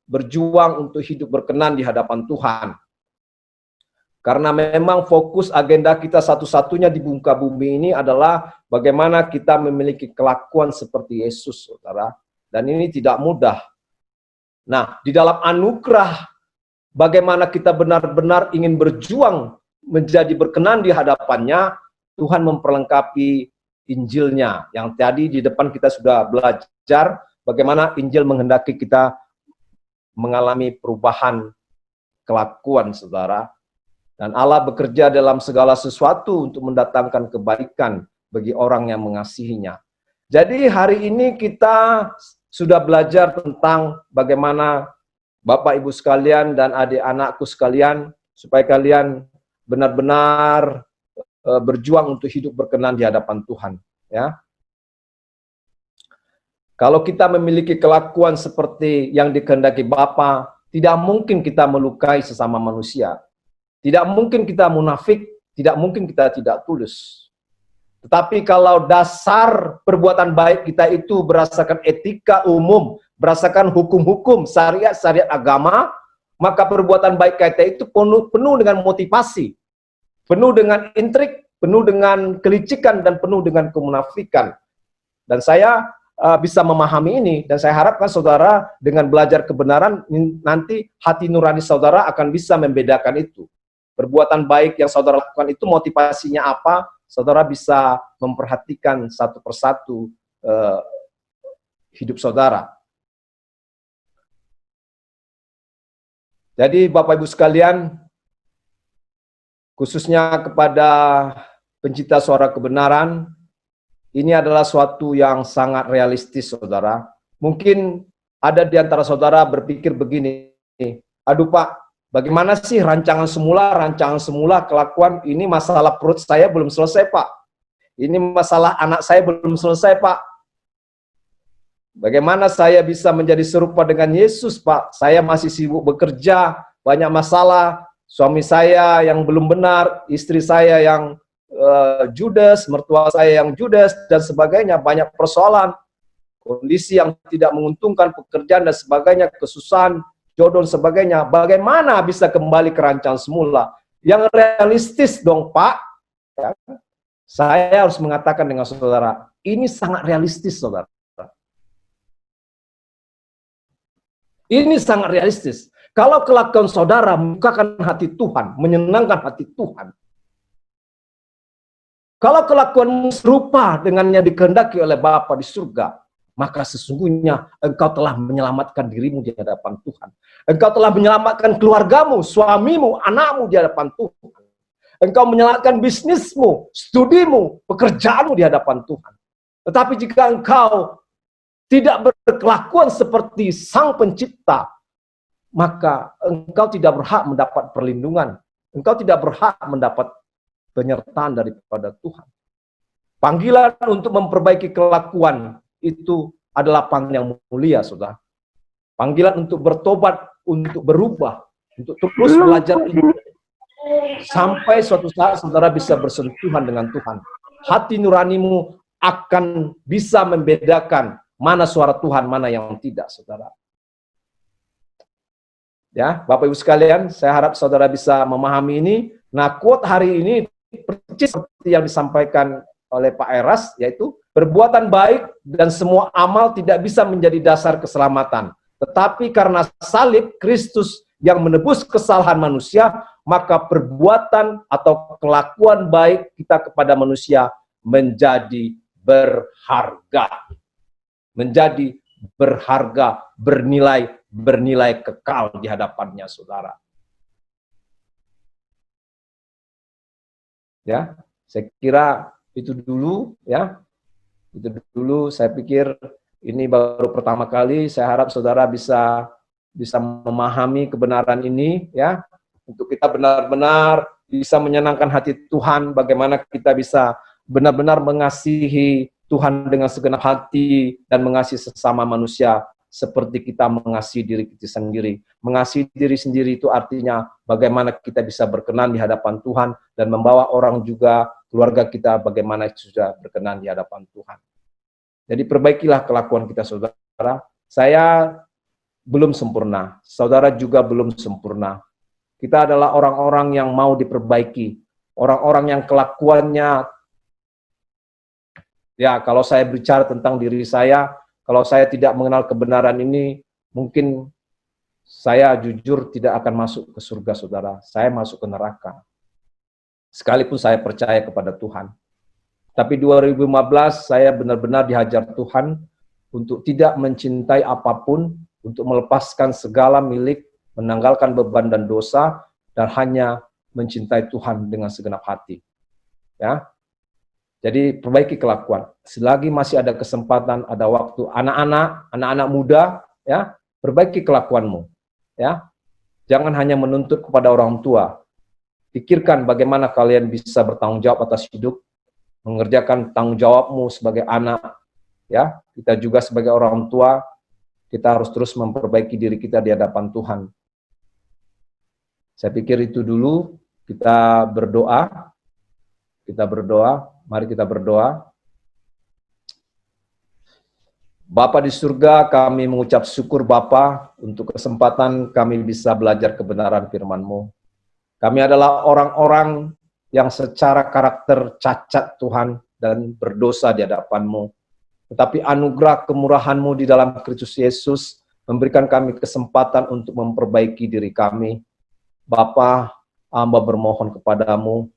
berjuang untuk hidup berkenan di hadapan Tuhan. Karena memang fokus agenda kita satu-satunya di muka bumi ini adalah bagaimana kita memiliki kelakuan seperti Yesus, saudara. Dan ini tidak mudah. Nah, di dalam anugerah, bagaimana kita benar-benar ingin berjuang menjadi berkenan di hadapannya, Tuhan memperlengkapi Injilnya. Yang tadi di depan kita sudah belajar bagaimana Injil menghendaki kita mengalami perubahan kelakuan, saudara. Dan Allah bekerja dalam segala sesuatu untuk mendatangkan kebaikan bagi orang yang mengasihinya. Jadi hari ini kita sudah belajar tentang bagaimana Bapak Ibu sekalian dan adik-anakku sekalian, supaya kalian benar-benar berjuang untuk hidup berkenan di hadapan Tuhan. Ya. Kalau kita memiliki kelakuan seperti yang dikehendaki Bapa, tidak mungkin kita melukai sesama manusia. Tidak mungkin kita munafik, tidak mungkin kita tidak tulus. Tetapi kalau dasar perbuatan baik kita itu berdasarkan etika umum, berdasarkan hukum-hukum, syariat-syariat agama, maka perbuatan baik kita itu penuh dengan motivasi, penuh dengan intrik, penuh dengan kelicikan, dan penuh dengan kemunafikan. Dan saya bisa memahami ini, dan saya harapkan saudara dengan belajar kebenaran, nanti hati nurani saudara akan bisa membedakan itu. Perbuatan baik yang saudara lakukan itu motivasinya apa, saudara bisa memperhatikan satu persatu hidup saudara. Jadi Bapak Ibu sekalian, khususnya kepada pencinta suara kebenaran, ini adalah suatu yang sangat realistis, saudara. Mungkin ada di antara saudara berpikir begini, aduh Pak, bagaimana sih rancangan semula kelakuan, ini masalah perut saya belum selesai Pak. Ini masalah anak saya belum selesai Pak. Bagaimana saya bisa menjadi serupa dengan Yesus Pak? Saya masih sibuk bekerja, banyak masalah, suami saya yang belum benar, istri saya yang judes, mertua saya yang judes, dan sebagainya, banyak persoalan, kondisi yang tidak menguntungkan, pekerjaan dan sebagainya, kesusahan, jodoh dan sebagainya. Bagaimana bisa kembali ke rancangan semula? Yang realistis dong Pak. Ya. Saya harus mengatakan dengan saudara, ini sangat realistis saudara. Ini sangat realistis. Kalau kelakuan saudara membukakan hati Tuhan, menyenangkan hati Tuhan. Kalau kelakuan serupa dengan yang dikehendaki oleh Bapa di surga, maka sesungguhnya engkau telah menyelamatkan dirimu di hadapan Tuhan. Engkau telah menyelamatkan keluargamu, suamimu, anakmu di hadapan Tuhan. Engkau menyelamatkan bisnismu, studimu, pekerjaanmu di hadapan Tuhan. Tetapi jika engkau tidak berkelakuan seperti Sang Pencipta, maka engkau tidak berhak mendapat perlindungan. Engkau tidak berhak mendapat penyertaan daripada Tuhan. Panggilan untuk memperbaiki kelakuan itu adalah panggilan yang mulia, saudara. Panggilan untuk bertobat, untuk berubah, untuk terus belajar sampai suatu saat saudara bisa bersentuhan dengan Tuhan. Hati nuranimu akan bisa membedakan mana suara Tuhan, mana yang tidak, saudara. Ya, Bapak Ibu sekalian, saya harap saudara bisa memahami ini. Nah, quote hari ini persis seperti yang disampaikan oleh Pak Eras, yaitu perbuatan baik dan semua amal tidak bisa menjadi dasar keselamatan. Tetapi karena salib Kristus yang menebus kesalahan manusia, maka perbuatan atau kelakuan baik kita kepada manusia menjadi berharga. Menjadi berharga, bernilai kekal di hadapannya, saudara. Ya, saya kira itu dulu, ya. Itu dulu, saya pikir ini baru pertama kali. Saya harap saudara bisa memahami kebenaran ini, ya. Untuk kita benar-benar bisa menyenangkan hati Tuhan, bagaimana kita bisa benar-benar mengasihi Tuhan dengan segenap hati dan mengasihi sesama manusia seperti kita mengasihi diri kita sendiri. Mengasihi diri sendiri itu artinya bagaimana kita bisa berkenan di hadapan Tuhan dan membawa orang juga, keluarga kita, bagaimana sudah berkenan di hadapan Tuhan. Jadi perbaikilah kelakuan kita, saudara. Saya belum sempurna, saudara juga belum sempurna. Kita adalah orang-orang yang mau diperbaiki, orang-orang yang kelakuannya, ya, kalau saya bicara tentang diri saya, kalau saya tidak mengenal kebenaran ini, mungkin saya jujur tidak akan masuk ke surga, saudara. Saya masuk ke neraka. Sekalipun saya percaya kepada Tuhan. Tapi 2015 saya benar-benar dihajar Tuhan untuk tidak mencintai apapun, untuk melepaskan segala milik, menanggalkan beban dan dosa, dan hanya mencintai Tuhan dengan segenap hati. Ya. Jadi perbaiki kelakuan. Selagi masih ada kesempatan, ada waktu, anak-anak muda, ya, perbaiki kelakuanmu, ya. Jangan hanya menuntut kepada orang tua. Pikirkan bagaimana kalian bisa bertanggung jawab atas hidup, mengerjakan tanggung jawabmu sebagai anak, ya. Kita juga sebagai orang tua, kita harus terus memperbaiki diri kita di hadapan Tuhan. Saya pikir itu dulu. Kita berdoa. Mari kita berdoa. Bapa di surga, kami mengucap syukur Bapa untuk kesempatan kami bisa belajar kebenaran firman-Mu. Kami adalah orang-orang yang secara karakter cacat Tuhan dan berdosa di hadapan-Mu. Tetapi anugerah kemurahan-Mu di dalam Kristus Yesus memberikan kami kesempatan untuk memperbaiki diri kami. Bapa, hamba bermohon kepadamu,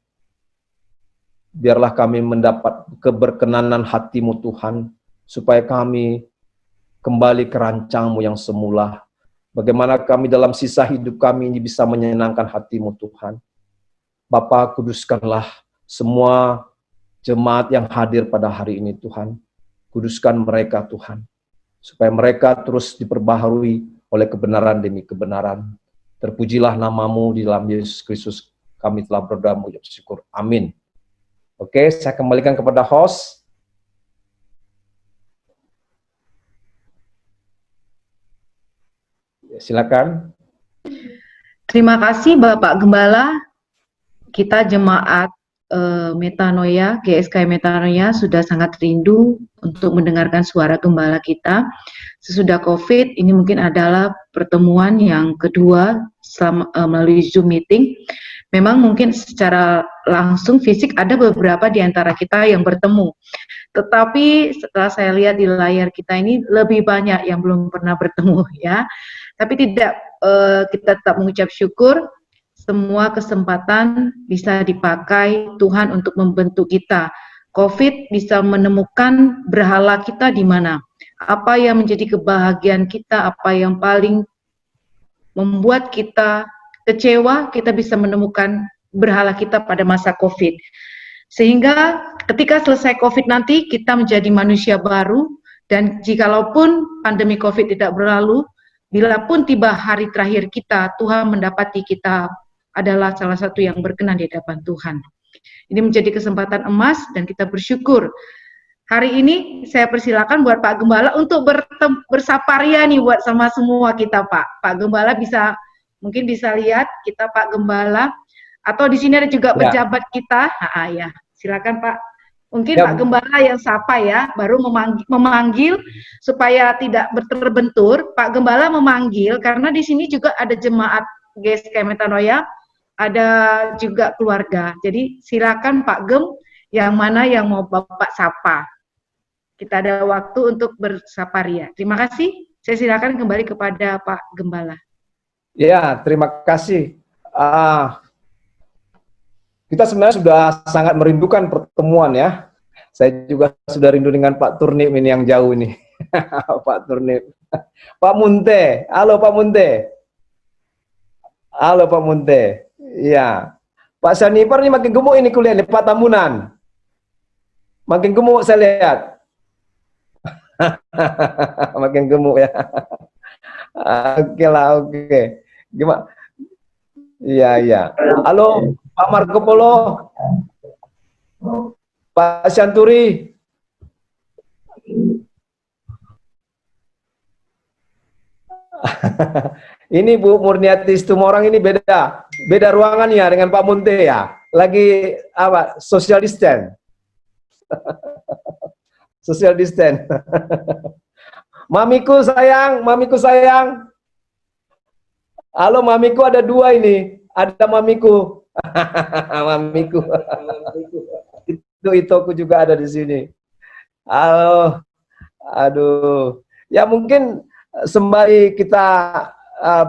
biarlah kami mendapat keberkenanan hati-Mu Tuhan, supaya kami kembali ke rancang-Mu yang semula. Bagaimana kami dalam sisa hidup kami ini bisa menyenangkan hati-Mu Tuhan. Bapa, kuduskanlah semua jemaat yang hadir pada hari ini Tuhan. Kuduskan mereka Tuhan, supaya mereka terus diperbaharui oleh kebenaran demi kebenaran. Terpujilah nama-Mu di dalam Yesus Kristus. Kami telah berdoa mengucap syukur. Amin. Oke, saya kembalikan kepada host. Silakan. Terima kasih Bapak Gembala. Kita jemaat Metanoia, GSK Metanoia sudah sangat rindu untuk mendengarkan suara Gembala kita. Sesudah COVID, ini mungkin adalah pertemuan yang kedua melalui Zoom meeting. Memang mungkin secara langsung fisik ada beberapa di antara kita yang bertemu. Tetapi setelah saya lihat di layar kita ini lebih banyak yang belum pernah bertemu ya. Tapi tidak, kita tetap mengucap syukur. Semua kesempatan bisa dipakai Tuhan untuk membentuk kita. COVID bisa menemukan berhala kita di mana. Apa yang menjadi kebahagiaan kita, apa yang paling membuat kita kecewa, kita bisa menemukan berhala kita pada masa COVID. Sehingga ketika selesai COVID nanti, kita menjadi manusia baru, Dan jikalaupun pandemi COVID tidak berlalu, bila pun tiba hari terakhir kita, Tuhan mendapati kita adalah salah satu yang berkenan di hadapan Tuhan. Ini menjadi kesempatan emas dan kita bersyukur. Hari ini saya persilakan buat Pak Gembala untuk bersaparia nih buat sama semua kita, Pak. Pak Gembala mungkin bisa lihat kita Pak Gembala, atau di sini ada juga pejabat kita. Ya, silakan Pak. Mungkin Pak Gembala yang sapa ya, baru memanggil supaya tidak terbentur. Pak Gembala memanggil karena di sini juga ada jemaat GSKI Metanoia, ada juga keluarga. Jadi silakan Pak Gem, yang mana yang mau Bapak sapa. Kita ada waktu untuk bersaparia. Terima kasih. Saya silakan kembali kepada Pak Gembala. Ya, terima kasih. Kita sebenarnya sudah sangat merindukan pertemuan ya. Saya juga sudah rindu dengan Pak Turnip ini yang jauh ini. Pak Turnip. Pak Munte. Halo Pak Munte. Halo Pak Munte. Iya. Pak Sanipar ini makin gemuk ini kuliah, Pak Tambunan. Makin gemuk saya lihat. Makin gemuk ya. Oke lah, oke. Gimana? Iya, iya. Halo, Pak Marco Polo. Pak Syanturi. Ini Bu Murniati Situmorang ini beda ruangan ya dengan Pak Munte ya. Lagi apa? Social distance. Social distance. Mamiku sayang, mamiku sayang. Halo mamiku, ada dua ini. Ada mamiku. Mamiku. Itu aku juga ada di sini. Halo. Aduh. Ya mungkin sembari kita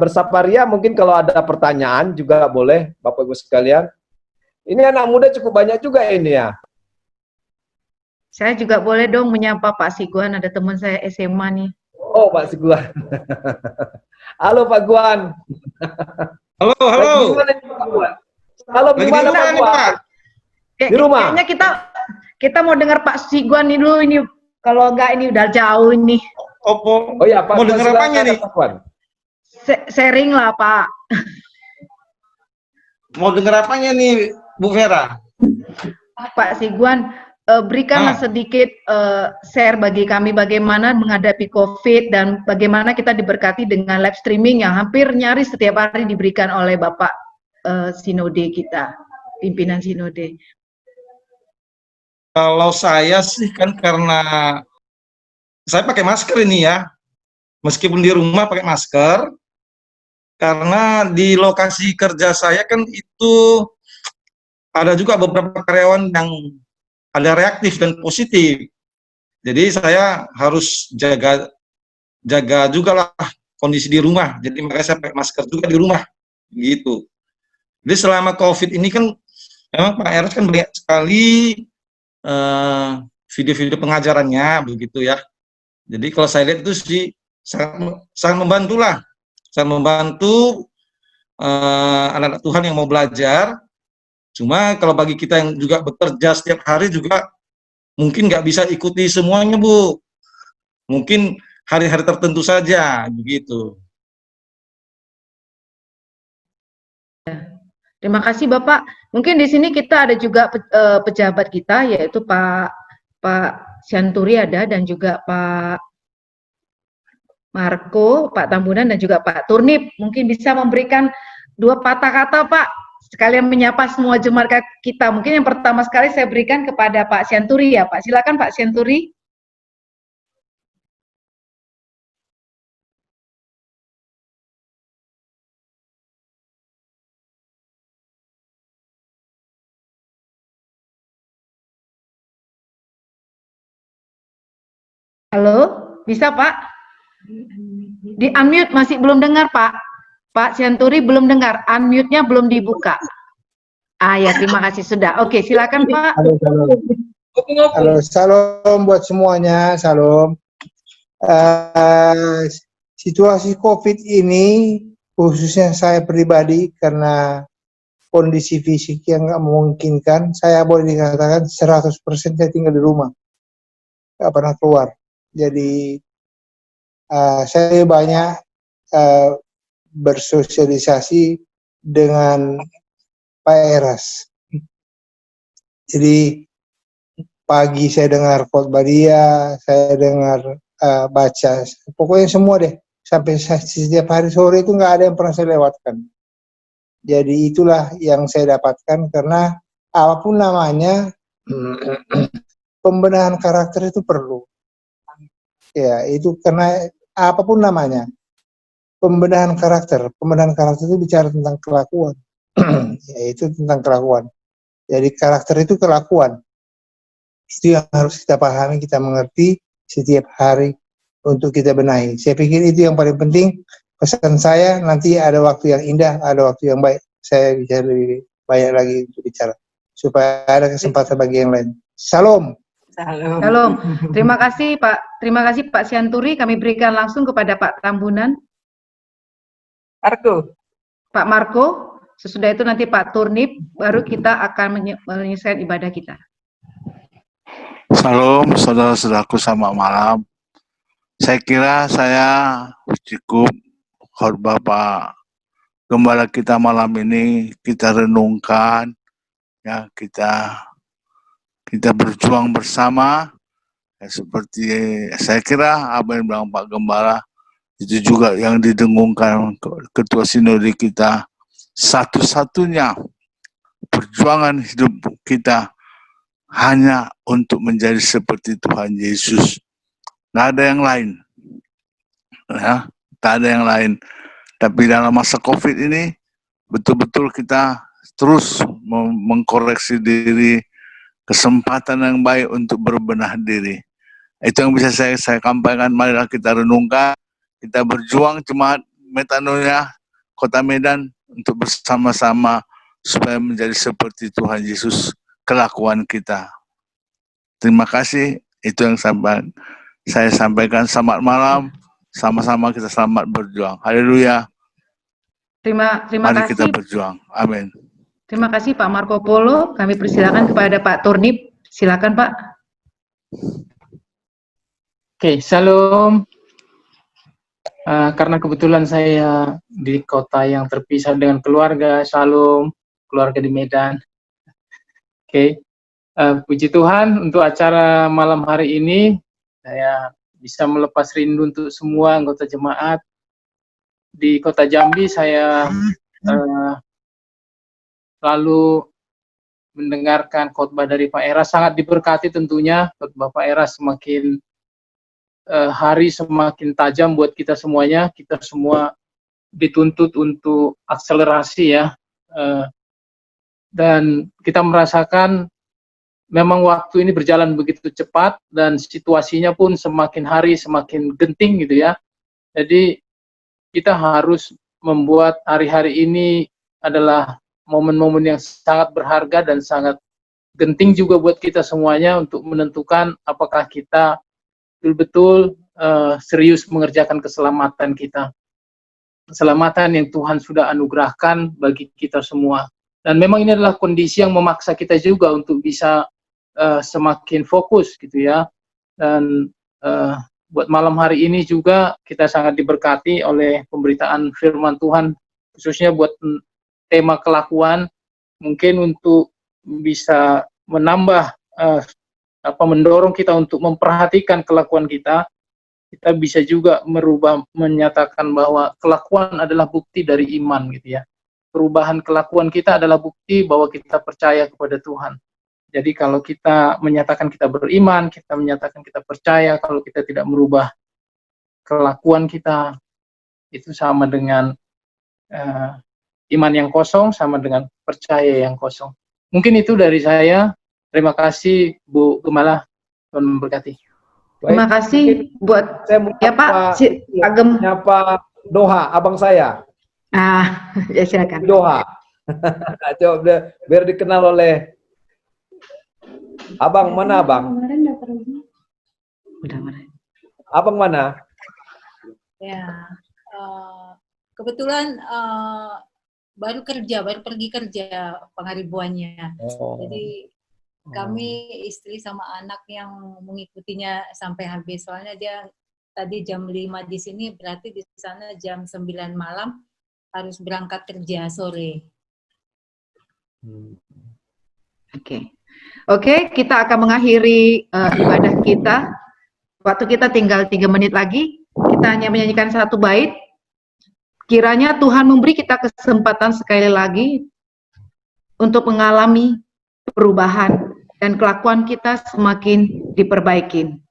bersaparia, mungkin kalau ada pertanyaan juga boleh Bapak Ibu sekalian. Ini anak muda cukup banyak juga ini ya. Saya juga boleh dong menyapa Pak Siguan, ada teman saya SMA nih. Oh, Pak Siguan. Halo Pak Guan. Halo, halo. Gimana nih, Pak Guan? Halo, gimana Pak Guan? Di rumah. Kayaknya kita mau dengar Pak Siguan nih dulu ini. Kalau enggak ini udah jauh ini. Oh ya, Pak. Mau dengar apanya nih? Pak Guan. Sharing lah Pak. Mau dengar apanya nih, Bu Vera? Pak Siguan, berikanlah sedikit share bagi kami bagaimana menghadapi COVID dan bagaimana kita diberkati dengan live streaming yang hampir nyaris setiap hari diberikan oleh Bapak Sinode kita, pimpinan Sinode. Kalau saya sih kan karena saya pakai masker ini ya, meskipun di rumah pakai masker, karena di lokasi kerja saya kan itu ada juga beberapa karyawan yang ada reaktif dan positif. Jadi saya harus jaga juga lah kondisi di rumah. Jadi makanya saya pakai masker juga di rumah, gitu. Jadi selama COVID ini kan memang Pak Eros kan banyak sekali video-video pengajarannya, begitu ya. Jadi kalau saya lihat itu sih sangat membantu lah, sangat membantu anak-anak Tuhan yang mau belajar. Cuma kalau bagi kita yang juga bekerja setiap hari juga mungkin nggak bisa ikuti semuanya, Bu. Mungkin hari-hari tertentu saja, begitu. Terima kasih Bapak. Mungkin di sini kita ada juga pejabat kita, yaitu Pak Syanturi ada, dan juga Pak Marco, Pak Tambunan, dan juga Pak Turnip. Mungkin bisa memberikan dua patah kata Pak, sekalian menyapa semua jemaat kita. Mungkin yang pertama sekali saya berikan kepada Pak Syanturi ya Pak. Silakan Pak Syanturi. Halo, bisa Pak? Di unmute, masih belum dengar Pak. Pak Syanturi belum dengar, unmute-nya belum dibuka. Ya, terima kasih sudah. Oke, silakan Pak. Halo, salam. Halo, salam buat semuanya, salam. Situasi COVID ini, khususnya saya pribadi, karena kondisi fisik yang nggak memungkinkan, saya boleh dikatakan 100% saya tinggal di rumah. Nggak pernah keluar. Jadi saya banyak bersosialisasi dengan Pak Eras. Jadi pagi saya dengar khotbah dia, saya dengar baca, pokoknya semua deh. Sampai setiap hari sore itu nggak ada yang pernah saya lewatkan. Jadi itulah yang saya dapatkan, karena apapun namanya, pembenahan karakter itu perlu. Ya, itu karena apapun namanya, pembenahan karakter itu bicara tentang kelakuan. Ya, itu tentang kelakuan. Jadi karakter itu kelakuan. Itu yang harus kita pahami, kita mengerti setiap hari untuk kita benahi. Saya pikir itu yang paling penting. Pesan saya, nanti ada waktu yang indah, ada waktu yang baik, saya bisa lebih banyak lagi untuk bicara, supaya ada kesempatan bagi yang lain. Salam. Shalom. Terima kasih Pak Sianturi. Kami berikan langsung kepada Pak Tambunan. Pak Marco. Sesudah itu nanti Pak Turnip, baru kita akan menyelesaikan ibadah kita. Salam, saudara-saudaraku, selamat malam. Saya kira saya cukup khotbah Pak Gembala kita malam ini, kita renungkan, ya kita berjuang bersama. Ya, seperti saya kira apa yang bilang Pak Gembala itu juga yang didengungkan Ketua Sinode kita. Satu-satunya perjuangan hidup kita hanya untuk menjadi seperti Tuhan Yesus. Nggak ada yang lain, ya, nggak ada yang lain. Tapi dalam masa COVID ini, betul-betul kita terus mengkoreksi diri, kesempatan yang baik untuk berbenah diri. Itu yang bisa saya sampaikan. Marilah kita renungkan, kita berjuang jemaat Metanoia Kota Medan untuk bersama-sama supaya menjadi seperti Tuhan Yesus kelakuan kita. Terima kasih. Itu yang saya sampaikan. Selamat malam. Sama-sama kita selamat berjuang. Haleluya. Terima Mari kasih. kita berjuang. Amin. Terima kasih Pak Marco Polo. Kami persilakan kepada Pak Turnip. Silakan Pak. Oke, Shalom. Karena kebetulan saya di kota yang terpisah dengan keluarga, Shalom, keluarga di Medan. Oke, puji Tuhan untuk acara malam hari ini, saya bisa melepas rindu untuk semua anggota jemaat. Di kota Jambi saya lalu mendengarkan khotbah dari Pak Eras, sangat diberkati tentunya. Khotbah Pak Eras semakin hari semakin tajam buat kita semuanya. Kita semua dituntut untuk akselerasi ya, dan kita merasakan memang waktu ini berjalan begitu cepat dan situasinya pun semakin hari semakin genting gitu ya. Jadi kita harus membuat hari-hari ini adalah momen-momen yang sangat berharga dan sangat genting juga buat kita semuanya untuk menentukan apakah kita betul-betul serius mengerjakan keselamatan kita. Keselamatan yang Tuhan sudah anugerahkan bagi kita semua. Dan memang ini adalah kondisi yang memaksa kita juga untuk bisa semakin fokus gitu ya. Dan buat malam hari ini juga kita sangat diberkati oleh pemberitaan firman Tuhan, khususnya buat tema kelakuan, mungkin untuk bisa menambah mendorong kita untuk memperhatikan kelakuan kita. Kita bisa juga menyatakan bahwa kelakuan adalah bukti dari iman gitu ya. Perubahan kelakuan kita adalah bukti bahwa kita percaya kepada Tuhan. Jadi kalau kita menyatakan kita beriman, kita menyatakan kita percaya, kalau kita tidak merubah kelakuan kita, itu sama dengan iman yang kosong, sama dengan percaya yang kosong. Mungkin itu dari saya. Terima kasih Bu Gembala, Tuhan memberkati. Terima kasih buat saya ya Pak Gem. Nyapa Doha, abang saya. Ya silakan. Doha. Coba biar dikenal oleh abang. Mana abang? Abang mana? Ya, kebetulan baru pergi kerja Pengaribuannya. Oh. Jadi kami istri sama anak yang mengikutinya sampai habis. Soalnya dia tadi jam 5 di sini, berarti di sana jam 9 malam harus berangkat kerja sore. Oke, kita akan mengakhiri ibadah kita. Waktu kita tinggal 3 menit lagi. Kita hanya menyanyikan satu bait. Kiranya Tuhan memberi kita kesempatan sekali lagi untuk mengalami perubahan dan kelakuan kita semakin diperbaiki.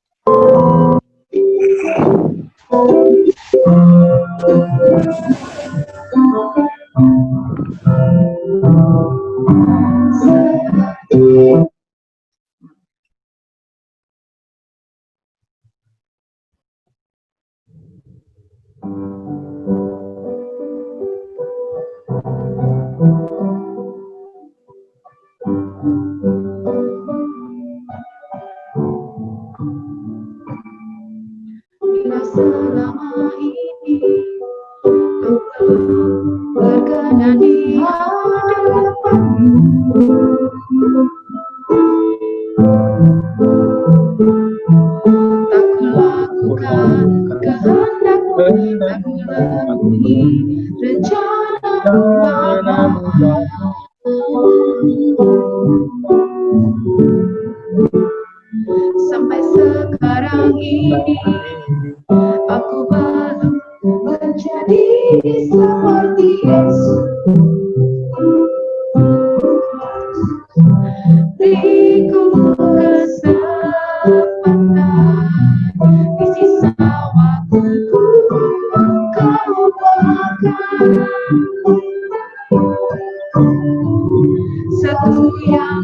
Bila selama ini berkenan di hadapanmu, tak kulakukan kehendakmu, tak kulalui rencanamu. Sampai sekarang ini aku belum menjadi seperti Yesus. Beriku kesempatan di sisa waktuku, kau bahkan satu yang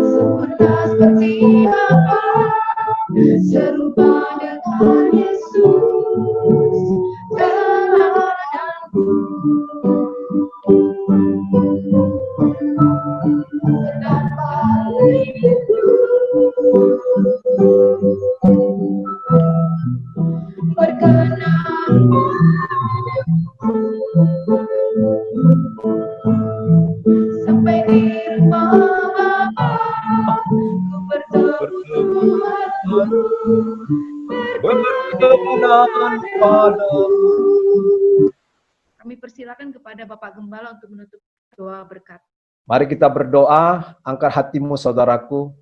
sempurna seperti apa, serupa dengan Yesus teladanku, dan balikku berkenan sampai di rumah Bapa, ku bertemu Berkenan padamu. Kami persilakan kepada Bapak Gembala untuk menutup doa berkat. Mari kita berdoa, angkat hatimu saudaraku.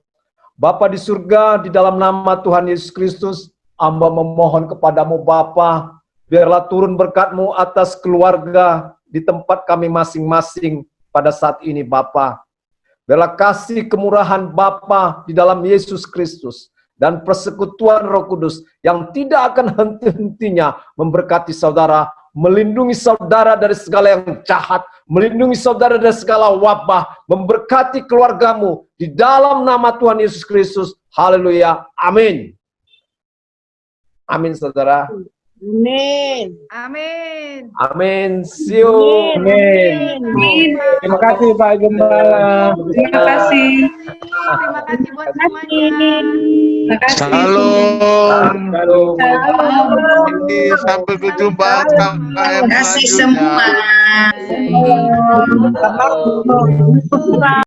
Bapa di surga, di dalam nama Tuhan Yesus Kristus, hamba memohon kepadamu Bapa, biarlah turun berkat-Mu atas keluarga di tempat kami masing-masing pada saat ini Bapa. Biarlah kasih kemurahan Bapa di dalam Yesus Kristus dan persekutuan Roh Kudus yang tidak akan henti-hentinya memberkati saudara, melindungi saudara dari segala yang jahat, melindungi saudara dari segala wabah, memberkati keluargamu di dalam nama Tuhan Yesus Kristus. Haleluya. Amin. Amin saudara. Amin. Amin. Amin. See you. Amin. Terima kasih Pak Gembala. Terima kasih. Terima kasih buat semuanya. Terima kasih. Shalom. Halo. Sampai berjumpa sampai Terima kasih selanjutnya. semua. Bye.